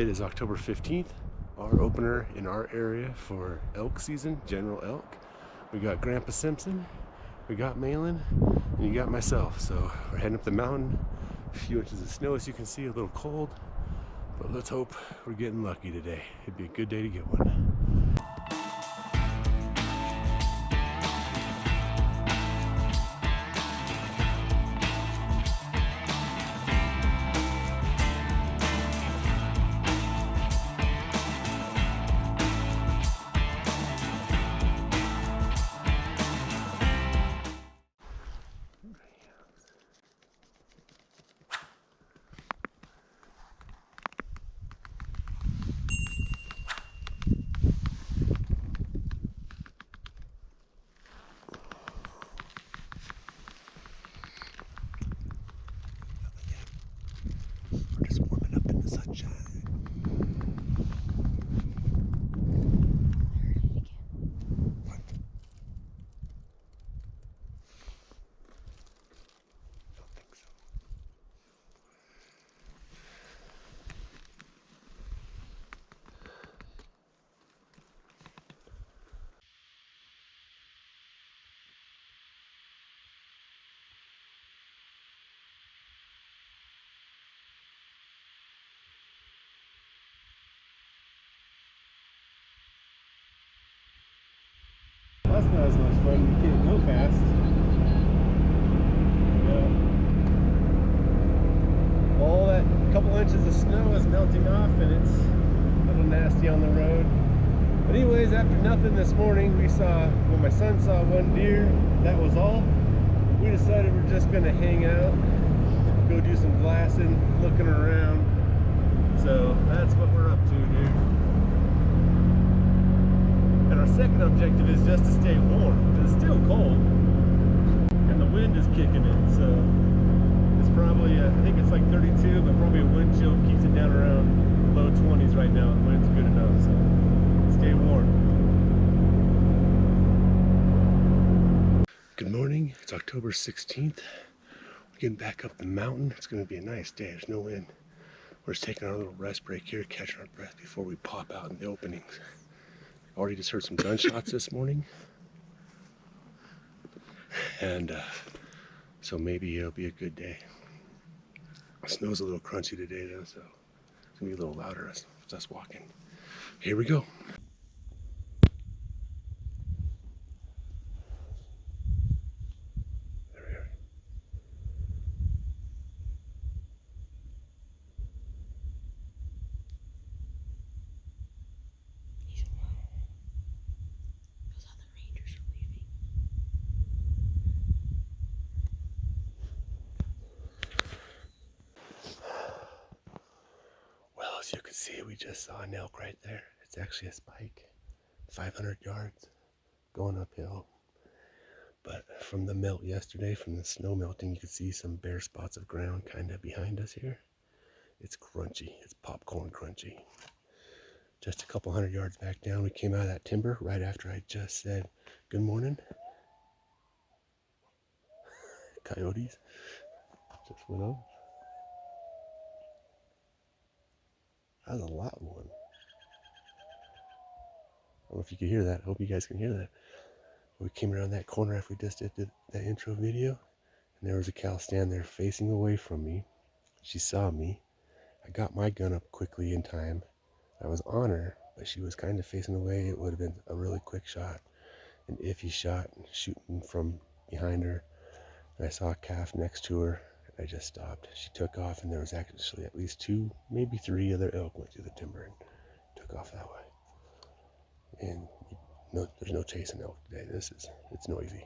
It is October 15th, our opener in our area for elk season, general elk. We got Grandpa Simpson, we got Malin, and you got myself. So we're heading up the mountain. A few inches of snow, as you can see, a little cold, but let's hope we're getting lucky today. It'd be a good day to get one. We're just warming up in the sunshine. What? I don't think so. That's not as much fun. You can't go fast. Yeah. All that couple inches of snow is melting off and it's a little nasty on the road. But anyways, after nothing this morning, well, my son saw one deer. That was all. We decided we're just gonna hang out, go do some glassing, looking around. So that's what we're up to here. And our second objective is just to stay warm. It's still cold, and the wind is kicking in, so it's probably, I think it's like 32, but probably a wind chill keeps it down around low 20s right now. The wind's good enough, so stay warm. Good morning, it's October 16th. We're getting back up the mountain. It's gonna be a nice day, there's no wind. We're just taking our little rest break here, catching our breath before we pop out in the openings. Already just heard some gunshots this morning, and so maybe it'll be a good day. The snow's a little crunchy today though, so it's gonna be a little louder as us walking. Here we go. There we are. Those other rangers are leaving. Well, as you can see, we just saw an elk right there. It's actually a spike, 500 yards, going uphill. But from the melt yesterday, from the snow melting, you can see some bare spots of ground kind of behind us here. It's crunchy, it's popcorn crunchy. Just a couple hundred yards back down, we came out of that timber right after I just said good morning. Coyotes just went off. That was a loud one. I don't know if you could hear that. I hope you guys can hear that. We came around that corner after we just did that intro video, and there was a cow standing there facing away from me. She saw me. I got my gun up quickly in time. I was on her, but she was kind of facing away. It would have been a really quick shot, an iffy shot, shooting from behind her. And I saw a calf next to her, and I just stopped. She took off, and there was actually at least 2, maybe 3 other elk went through the timber and took off that way. And no, there's no chasing elk today. It's noisy.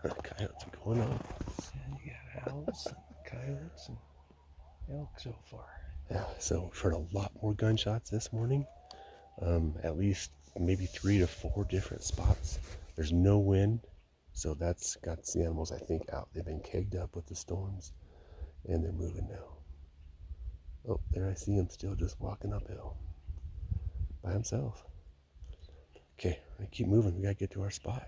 Coyotes are going on. Yeah, you got owls, and coyotes, and elk so far. Yeah, so we've heard a lot more gunshots this morning. At least maybe 3 to 4 different spots. There's no wind, so that's got the animals, I think, out. They've been kegged up with the storms, and they're moving now. Oh, there I see him still just walking uphill by himself. Okay, we're gonna keep moving. We gotta get to our spot.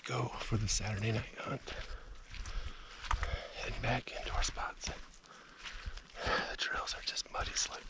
go for the Saturday night hunt. Head back into our spots. The trails are just muddy slick.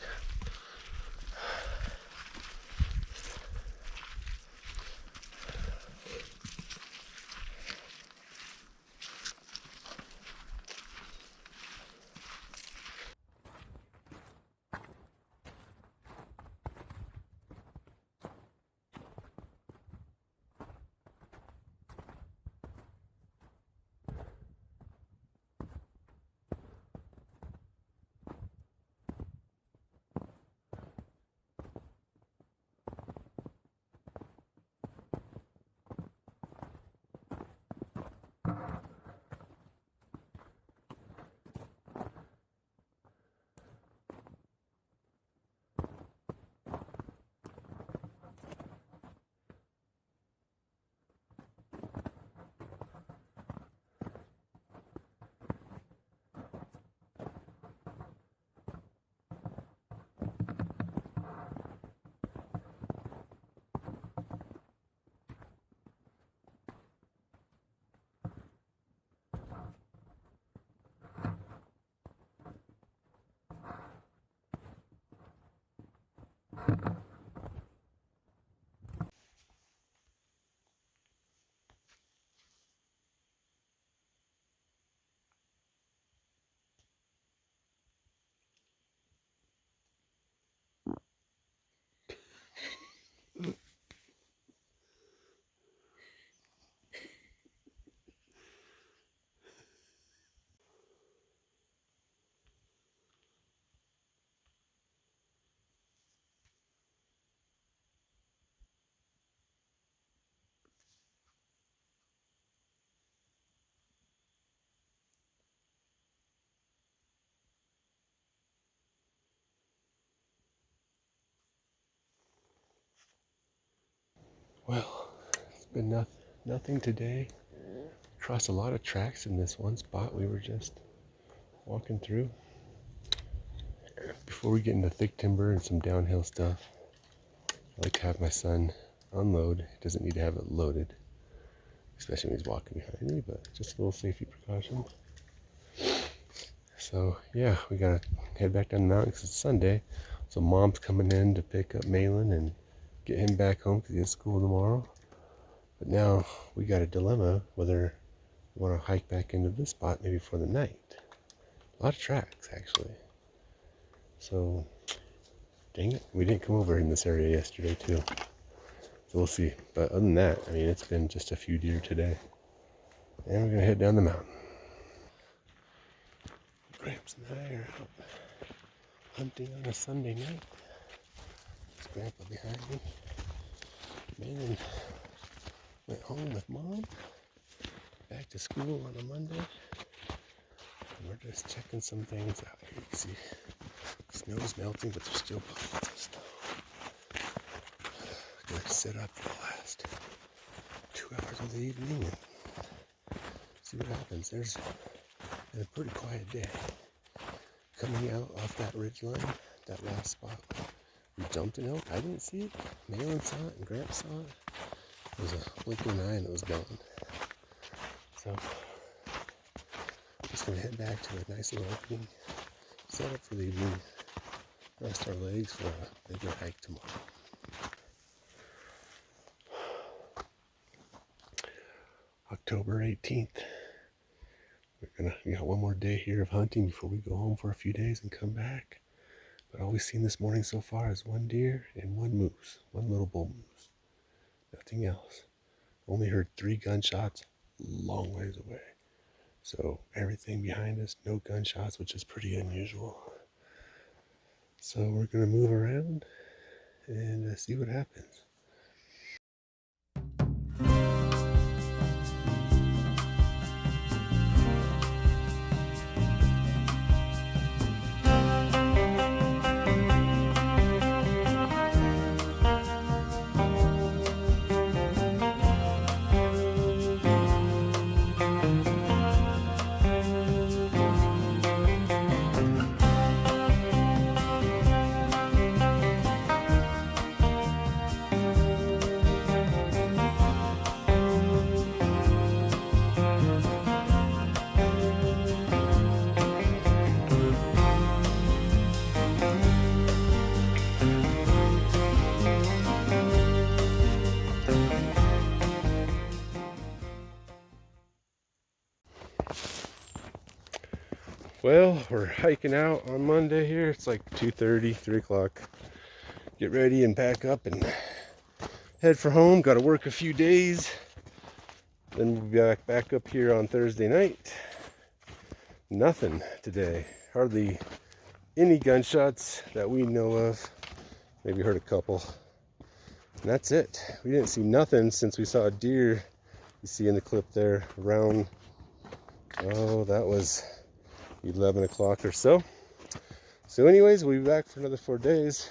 Well, it's been nothing today. Crossed a lot of tracks in this one spot we were just walking through. Before we get into thick timber and some downhill stuff, I like to have my son unload. He doesn't need to have it loaded, especially when he's walking behind me, but just a little safety precaution. So yeah, we gotta head back down the mountain because it's Sunday. So mom's coming in to pick up Malin and get him back home because he has school tomorrow. But now we got a dilemma whether we want to hike back into this spot maybe for the night. A lot of tracks actually. So dang it, we didn't come over in this area yesterday too. So we'll see. But other than that, I mean, it's been just a few deer today. And we're gonna head down the mountain. Gramps and I are out hunting on a Sunday night. There's Grandpa behind me. Man went home with Mom. Back to school on a Monday. And we're just checking some things out here. You can see snow's melting, but there's still pockets of snow. I'm gonna sit up for the last 2 hours of the evening and see what happens. There's been a pretty quiet day. Coming out off that ridge line, that last spot, we jumped an elk. I didn't see it. Malin saw it and Gramps saw it. It was a blinking eye and it was gone. So, just gonna head back to a nice little opening, set up for the evening, rest our legs for a bigger hike tomorrow. October 18th. We got one more day here of hunting before we go home for a few days and come back. But all we've seen this morning so far is one deer and one moose, one little bull moose. Nothing else. Only heard 3 gunshots long ways away. So everything behind us, no gunshots, which is pretty unusual. So we're gonna move around and see what happens. Well, we're hiking out on Monday here. It's like 2:30, 3 o'clock. Get ready and pack up and head for home. Got to work a few days. Then we'll be back up here on Thursday night. Nothing today. Hardly any gunshots that we know of. Maybe heard a couple. And that's it. We didn't see nothing since we saw a deer. You see in the clip there around, oh, that was 11 o'clock or so. So anyways, we'll be back for another 4 days.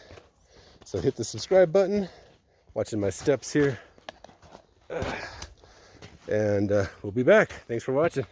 So hit the subscribe button. Watching my steps here. And we'll be back. Thanks for watching.